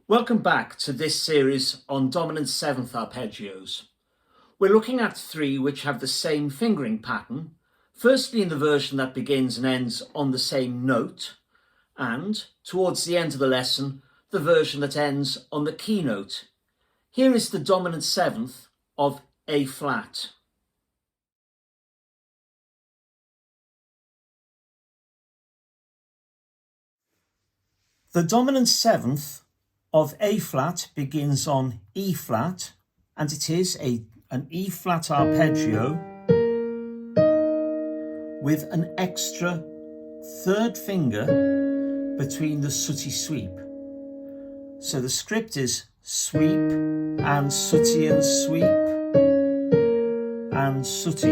Welcome back to this series on dominant seventh arpeggios. We're looking at three which have the same fingering pattern, firstly in the version that begins and ends on the same note, and, towards the end of the lesson, the version that ends on the key note. Here is the dominant seventh of A flat. The dominant seventh of A flat begins on E flat, and it is an E flat arpeggio with an extra third finger between the sooty sweep. So the script is sweep and sooty and sweep and sooty.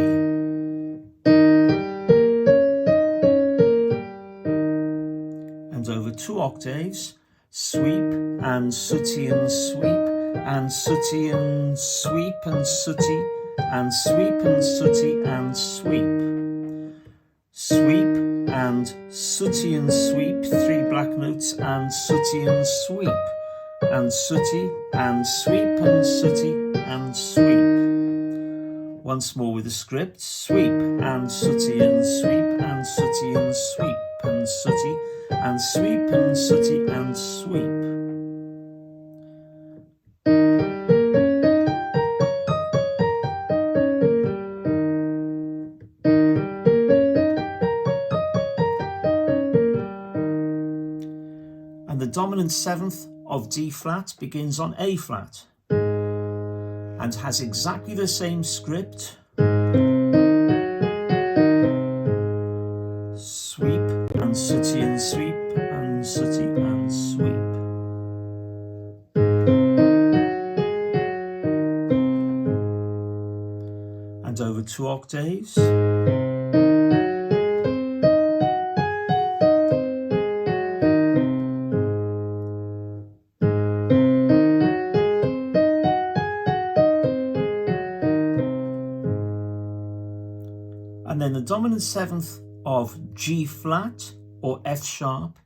And over 2 octaves, sweep and sooty and sweep and sooty and sweep and sooty and sweep and sooty and sweep. Sweep and sooty and sweep, 3 black notes, and sooty and sweep and sooty and sweep and sooty and sweep. Once more with the script, sweep and sooty and sweep and sooty and sweep and sooty and sweep and sooty and sweep. And the dominant seventh of D flat begins on A flat and has exactly the same script. Sweep and sooty and sweep and sooty and sweep. And over 2 octaves. And then the dominant seventh of G flat or F sharp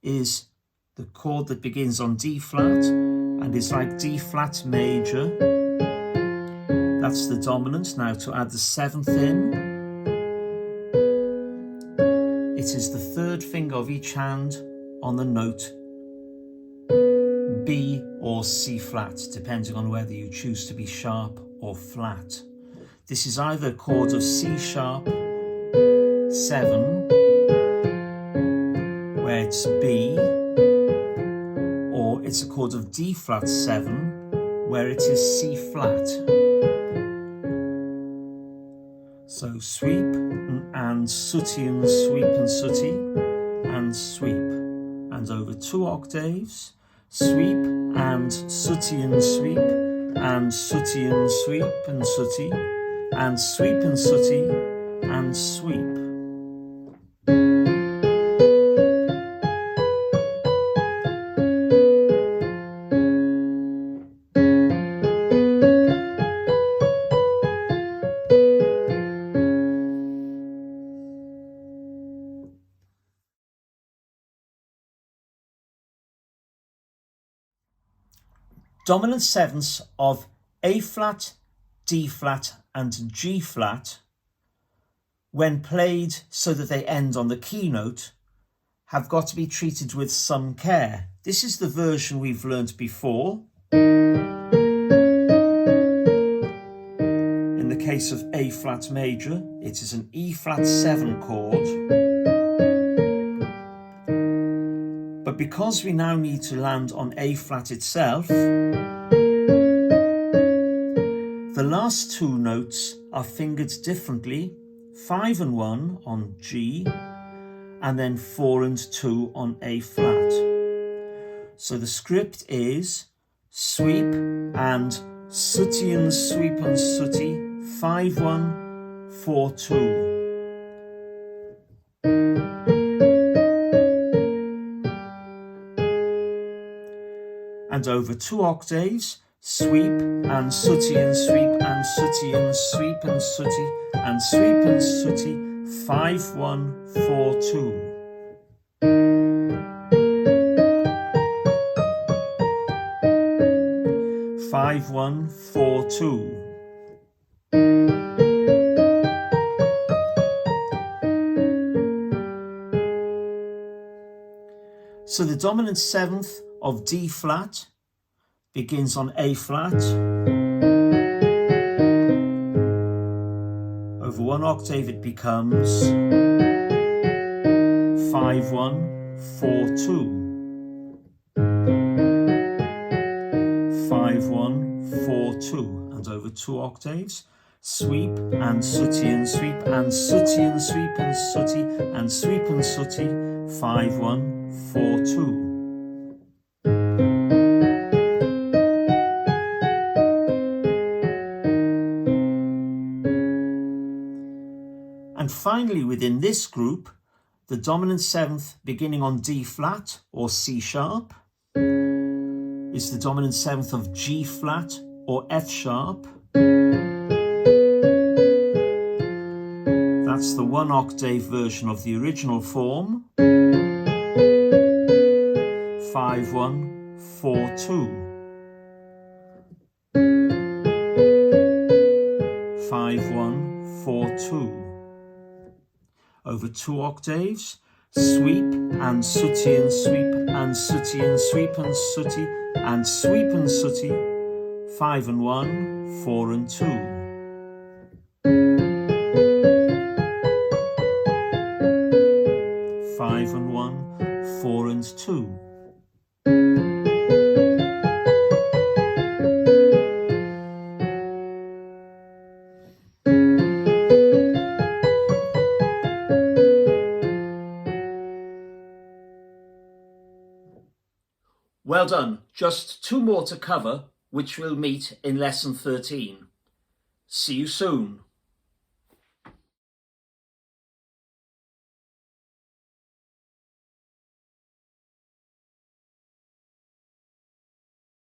is the chord that begins on D flat and is like D flat major. That's the dominant. Now to add the seventh in, it is the third finger of each hand on the note B or C flat, depending on whether you choose to be sharp or flat. This is either a chord of C sharp 7, where it's B, or it's a chord of D flat 7, where it is C flat. So sweep and sooty and sweep and sooty and sweep. And over 2 octaves, sweep and sooty and sweep and sooty and sweep and sooty and sweep and sooty and sweep. Dominant sevenths of A flat, D flat and G flat, when played so that they end on the key note, have got to be treated with some care. This is the version we've learnt before. In the case of A flat major, it is an E flat 7 chord. But because we now need to land on A flat itself, the last 2 notes are fingered differently, 5 and 1 on G, and then 4 and 2 on A flat. So the script is sweep and sooty and sweep and sooty, 5 1, 4 2. And over 2 octaves, sweep and sooty and sweep and sooty and sweep and sooty and sweep and sooty, 5 1 4 2. 5, 1, 4, 2. So the dominant seventh of D flat begins on A flat. Over one octave it becomes 5, 1, 4, 2. 5, 1, 4, 2. And over two octaves, sweep and sooty and sweep and sooty and sweep and sooty and sweep and sooty. 5, 1, 4, 2. And finally, within this group, the dominant seventh beginning on D flat or C sharp is the dominant seventh of G flat or F sharp. That's the one octave version of the original form. 5, 1, 4, 2. 5, 1, 4, 2. Over two octaves, sweep and sooty and sweep and sooty and sweep and sooty and sweep and sooty. 5 and 1, 4 and 2. Five and 1, 4 and 2. Well done. Just two more to cover, which we'll meet in lesson 13. See you soon.